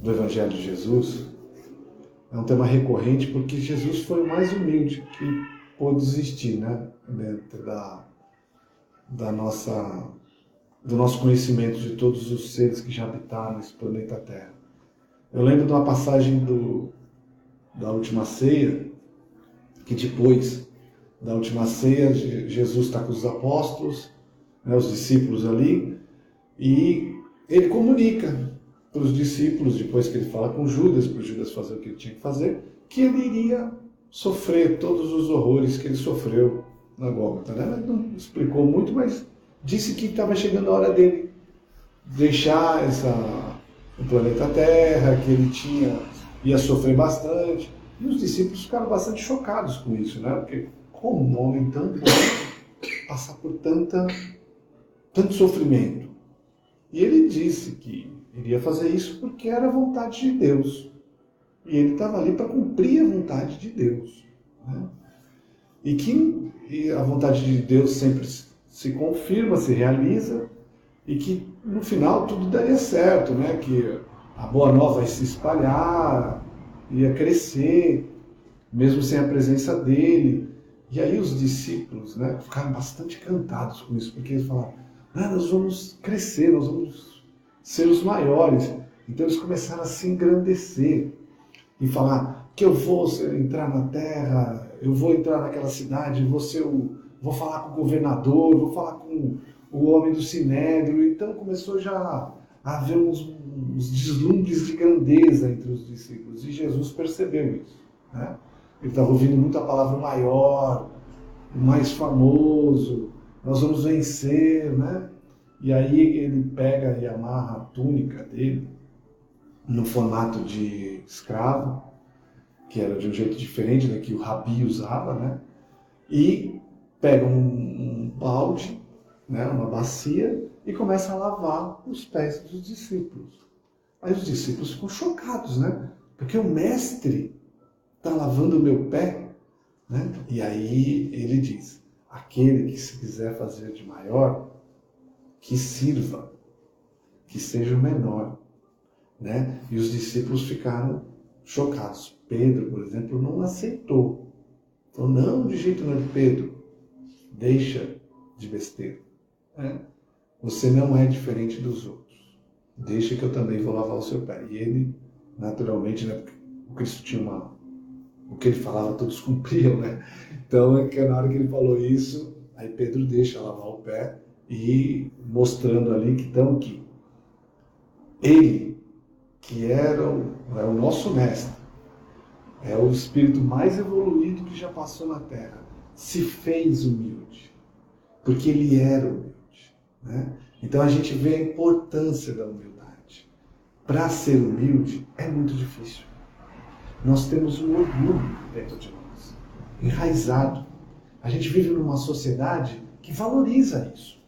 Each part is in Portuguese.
do Evangelho de Jesus, é um tema recorrente porque Jesus foi o mais humilde que pôde existir, né? Dentro do nosso conhecimento de todos os seres que já habitaram esse planeta Terra. Eu lembro de uma passagem da última ceia, que depois da última ceia, Jesus está com os apóstolos, né, os discípulos ali, e ele comunica para os discípulos, depois que ele fala com Judas, para Judas fazer o que ele tinha que fazer, que ele iria sofrer todos os horrores que ele sofreu na Gólgota, né? Ele não explicou muito, mas disse que estava chegando a hora dele deixar o planeta Terra, que ele ia sofrer bastante. E os discípulos ficaram bastante chocados com isso, né? Porque como um homem tão bom passar por tanto sofrimento? E ele disse que iria fazer isso porque era a vontade de Deus. E ele estava ali para cumprir a vontade de Deus, né? E que a vontade de Deus sempre se confirma, se realiza, e que no final tudo daria certo, né? Que a boa nova ia se espalhar, ia crescer, mesmo sem a presença dele. E aí os discípulos, né, ficaram bastante encantados com isso, porque eles falaram, nós vamos crescer, nós vamos ser os maiores. Então eles começaram a se engrandecer e falar que eu vou entrar na terra, eu vou entrar naquela cidade, vou falar com o governador, vou falar com o homem do sinédrio. Então começou já a haver uns deslumbres de grandeza entre os discípulos, e Jesus percebeu isso, né? Ele estava ouvindo muito a palavra maior, o mais famoso, nós vamos vencer, né? E aí ele pega e amarra a túnica dele no formato de escravo, que era de um jeito diferente da que o rabi usava, né? E pega um balde, né, uma bacia, e começa a lavar os pés dos discípulos. Aí os discípulos ficam chocados, né? Porque o mestre está lavando o meu pé, né? E aí ele diz, aquele que se quiser fazer de maior, que sirva, que seja o menor, né? E os discípulos ficaram chocados. Pedro, por exemplo, não aceitou. Falou, não, de jeito nenhum, Pedro, deixa de besteira, né? Você não é diferente dos outros. Deixa que eu também vou lavar o seu pé. E ele, naturalmente, né, porque o Cristo tinha o que ele falava, todos cumpriam, né? Então, é que na hora que ele falou isso, aí Pedro deixa lavar o pé e mostrando ali que ele, que é o nosso mestre, é o espírito mais evoluído que já passou na Terra, se fez humilde, porque ele era humilde, né? Então a gente vê a importância da humildade. Para ser humilde é muito difícil. Nós temos um orgulho dentro de nós, enraizado. A gente vive numa sociedade que valoriza isso.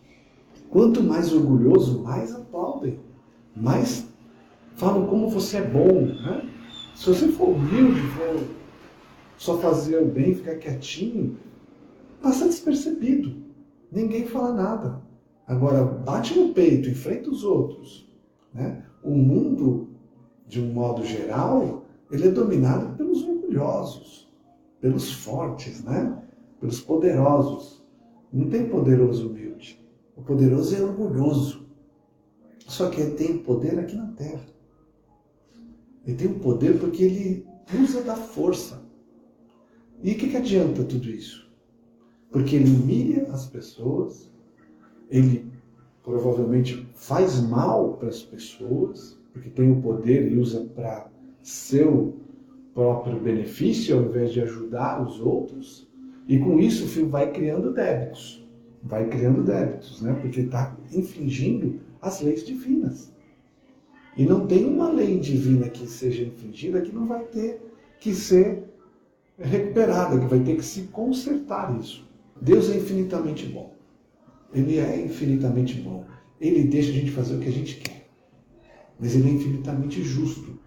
Quanto mais orgulhoso, mais aplaudem, mais falam como você é bom, né? Se você for humilde, for só fazer o bem, ficar quietinho, passa despercebido. Ninguém fala nada. Agora, bate no peito, enfrenta os outros, né? O mundo, de um modo geral, ele é dominado pelos orgulhosos, pelos fortes, né? Pelos poderosos. Não tem poderoso humilde. O poderoso é orgulhoso. Só que ele tem poder aqui na Terra. Ele tem o poder porque ele usa da força. E o que adianta tudo isso? Porque ele humilha as pessoas, ele provavelmente faz mal para as pessoas, porque tem o poder e usa para seu próprio benefício, ao invés de ajudar os outros. E com isso o filho vai criando débitos. Né? Porque está infringindo as leis divinas. E não tem uma lei divina que seja infringida que não vai ter que ser recuperada, que vai ter que se consertar isso. Deus é infinitamente bom. Ele é infinitamente bom. Ele deixa a gente fazer o que a gente quer. Mas ele é infinitamente justo.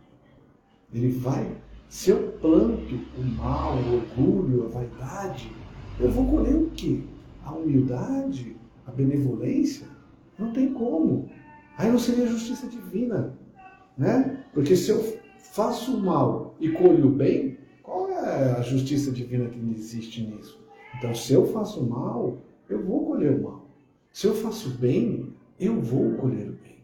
Ele vai... Se eu planto o mal, o orgulho, a vaidade, eu vou colher o quê? A humildade, a benevolência? Não tem como. Aí não seria justiça divina. né? Porque se eu faço o mal e colho o bem, qual é a justiça divina que existe nisso? Então, se eu faço o mal, eu vou colher o mal. Se eu faço o bem, eu vou colher o bem.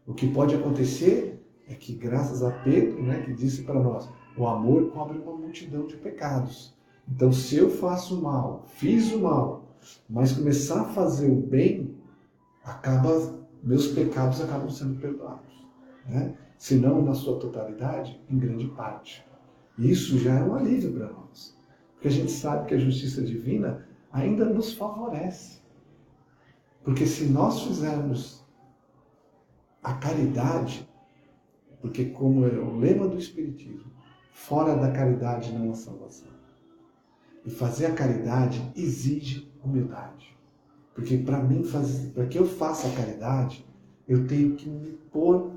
O que pode acontecer é que, graças a Pedro, né, que disse para nós, o amor cobre uma multidão de pecados. Então, se eu faço o mal, fiz o mal, mas começar a fazer o bem, meus pecados acabam sendo perdoados, né? Se não na sua totalidade, em grande parte. E isso já é um alívio para nós, porque a gente sabe que a justiça divina ainda nos favorece. Porque se nós fizermos a caridade, porque como é o lema do Espiritismo, fora da caridade não há salvação. E fazer a caridade exige humildade. Porque para que eu faça a caridade, eu tenho que me pôr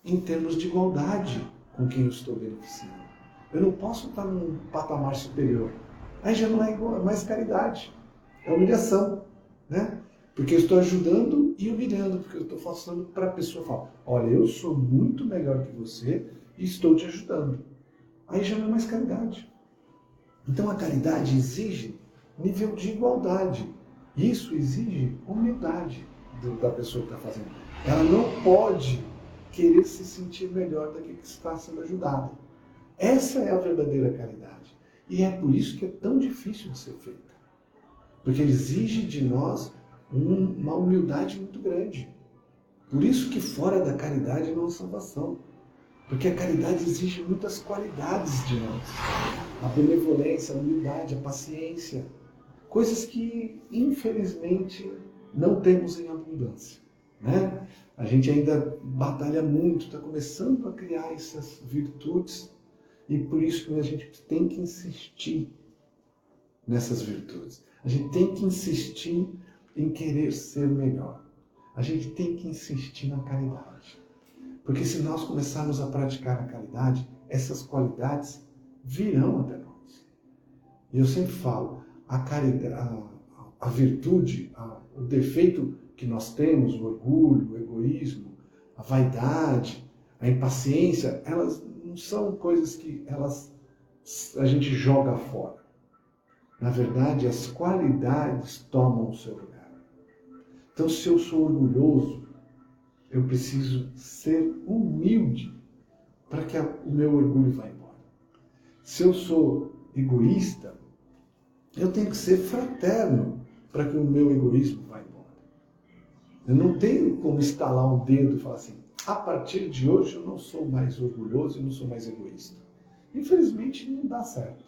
em termos de igualdade com quem eu estou beneficiando. Eu não posso estar num patamar superior. Aí já não é mais caridade, é humilhação, né? Porque eu estou ajudando e humilhando, porque eu estou passando para a pessoa falar, olha, eu sou muito melhor que você e estou te ajudando. Aí já não é mais caridade. Então a caridade exige nível de igualdade. Isso exige humildade da pessoa que está fazendo. Ela não pode querer se sentir melhor daquele que está sendo ajudado. Essa é a verdadeira caridade. E é por isso que é tão difícil de ser feita. Porque exige de nós uma humildade muito grande. Por isso que fora da caridade não há salvação. Porque a caridade exige muitas qualidades de nós. A benevolência, a humildade, a paciência. Coisas que, infelizmente, não temos em abundância, né? A gente ainda batalha muito, está começando a criar essas virtudes e por isso que a gente tem que insistir nessas virtudes. A gente tem que insistir em querer ser melhor. A gente tem que insistir na caridade. Porque se nós começarmos a praticar a caridade, essas qualidades virão até nós. E eu sempre falo, a caridade, a virtude, o defeito que nós temos, o orgulho, o egoísmo, a vaidade, a impaciência, elas não são coisas que a gente joga fora. Na verdade, as qualidades tomam o seu lugar. Então, se eu sou orgulhoso, eu preciso ser humilde para que o meu orgulho vá embora. Se eu sou egoísta, eu tenho que ser fraterno para que o meu egoísmo vá embora. Eu não tenho como estalar um dedo e falar assim, a partir de hoje eu não sou mais orgulhoso e não sou mais egoísta. Infelizmente não dá certo,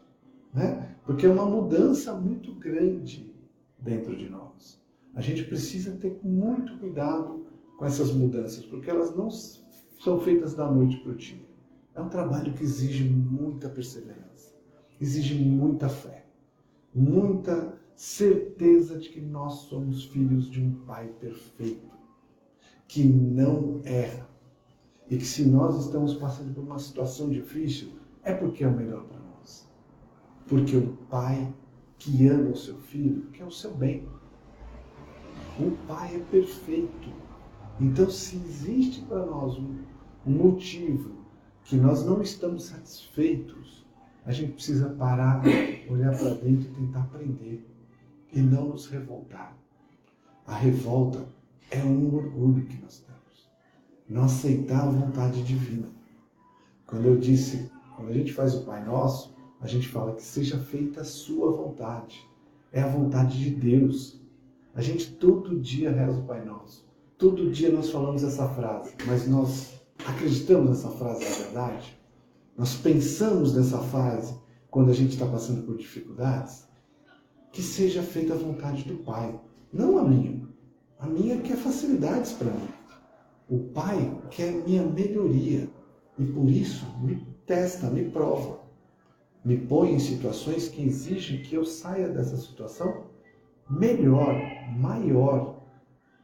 né? Porque é uma mudança muito grande dentro de nós. A gente precisa ter muito cuidado com essas mudanças, porque elas não são feitas da noite para o dia. É um trabalho que exige muita perseverança, exige muita fé, muita certeza de que nós somos filhos de um Pai perfeito, que não erra. E que se nós estamos passando por uma situação difícil, é porque é o melhor para nós. Porque o Pai que ama o seu filho quer o seu bem. O Pai é perfeito. Então, se existe para nós um motivo que nós não estamos satisfeitos, a gente precisa parar, olhar para dentro e tentar aprender. E não nos revoltar. A revolta é um orgulho que nós temos. Não aceitar a vontade divina. Quando a gente faz o Pai Nosso, a gente fala que seja feita a sua vontade. É a vontade de Deus. A gente todo dia reza o Pai Nosso. Todo dia nós falamos essa frase, mas nós acreditamos nessa frase na verdade? Nós pensamos nessa frase quando a gente está passando por dificuldades? Que seja feita a vontade do Pai, não a minha. A minha quer facilidades para mim. O Pai quer minha melhoria e por isso me testa, me prova. Me põe em situações que exigem que eu saia dessa situação melhor, maior,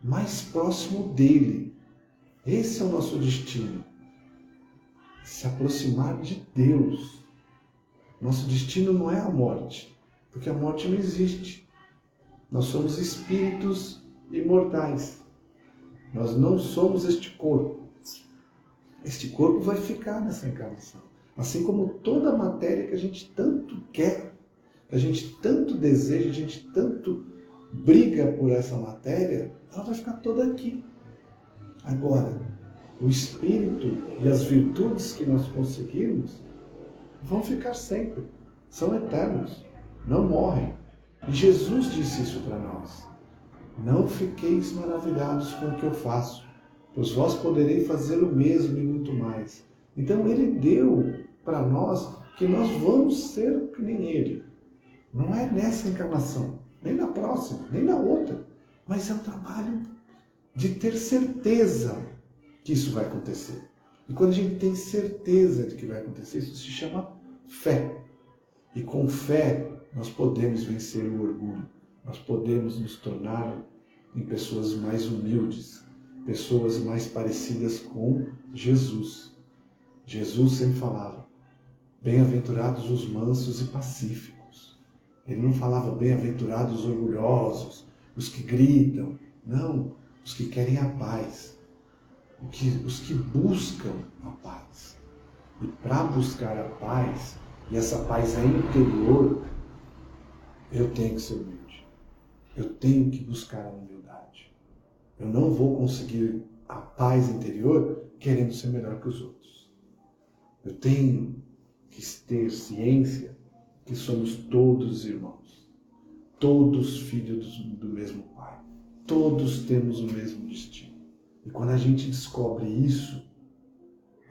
mais próximo dele. Esse é o nosso destino. Se aproximar de Deus. Nosso destino não é a morte, porque a morte não existe. Nós somos espíritos imortais. Nós não somos este corpo. Este corpo vai ficar nessa encarnação. Assim como toda a matéria que a gente tanto quer, que a gente tanto deseja, a gente tanto briga por essa matéria, ela vai ficar toda aqui. Agora, o espírito e as virtudes que nós conseguirmos vão ficar sempre. São eternos. Não morrem. E Jesus disse isso para nós. Não fiqueis maravilhados com o que eu faço, pois vós podereis fazer o mesmo e muito mais. Então ele deu para nós que nós vamos ser que nem ele. Não é nessa encarnação, nem na próxima, nem na outra. Mas é um trabalho de ter certeza que isso vai acontecer. E quando a gente tem certeza de que vai acontecer, isso se chama fé. E com fé nós podemos vencer o orgulho. Nós podemos nos tornar em pessoas mais humildes, pessoas mais parecidas com Jesus. Jesus sempre falava, bem-aventurados os mansos e pacíficos. Ele não falava bem-aventurados os orgulhosos, os que gritam. Não, os que querem a paz, os que buscam a paz. E para buscar a paz, e essa paz é interior, eu tenho que ser humilde. Eu tenho que buscar a humildade. Eu não vou conseguir a paz interior querendo ser melhor que os outros. Eu tenho que ter ciência que somos todos irmãos. Todos filhos do mesmo Pai. Todos temos o mesmo destino. E quando a gente descobre isso,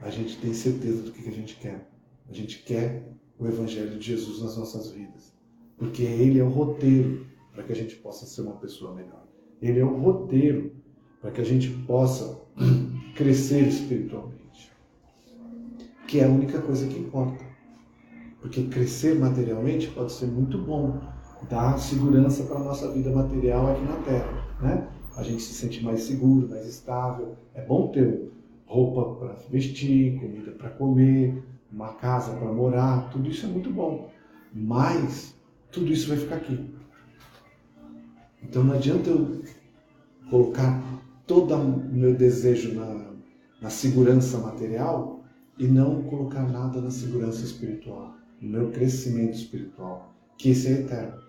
a gente tem certeza do que a gente quer. A gente quer o Evangelho de Jesus nas nossas vidas. Porque ele é o roteiro para que a gente possa ser uma pessoa melhor. Ele é o roteiro para que a gente possa crescer espiritualmente. Que é a única coisa que importa. Porque crescer materialmente pode ser muito bom. Dar segurança para a nossa vida material aqui na Terra. Né? A gente se sente mais seguro, mais estável. É bom ter roupa para vestir, comida para comer, uma casa para morar. Tudo isso é muito bom. Mas tudo isso vai ficar aqui. Então não adianta eu colocar todo o meu desejo na segurança material e não colocar nada na segurança espiritual, no meu crescimento espiritual, que esse é eterno.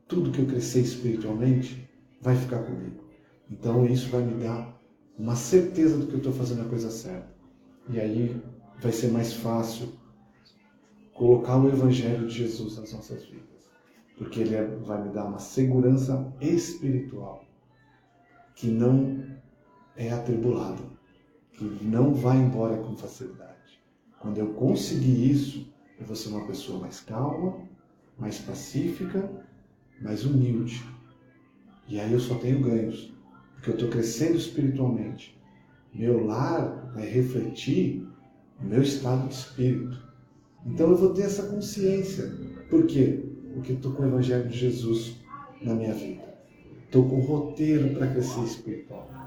Tudo que eu crescer espiritualmente vai ficar comigo. Então isso vai me dar uma certeza do que eu estou fazendo a coisa certa. E aí vai ser mais fácil colocar o Evangelho de Jesus nas nossas vidas. Porque ele vai me dar uma segurança espiritual que não é atribulada, que não vai embora com facilidade. Quando eu conseguir isso, eu vou ser uma pessoa mais calma, mais pacífica, mais humilde. E aí eu só tenho ganhos, porque eu estou crescendo espiritualmente. Meu lar vai refletir o meu estado de espírito. Então eu vou ter essa consciência. Por quê? Porque estou com o Evangelho de Jesus na minha vida. Estou com o roteiro para crescer espiritualmente.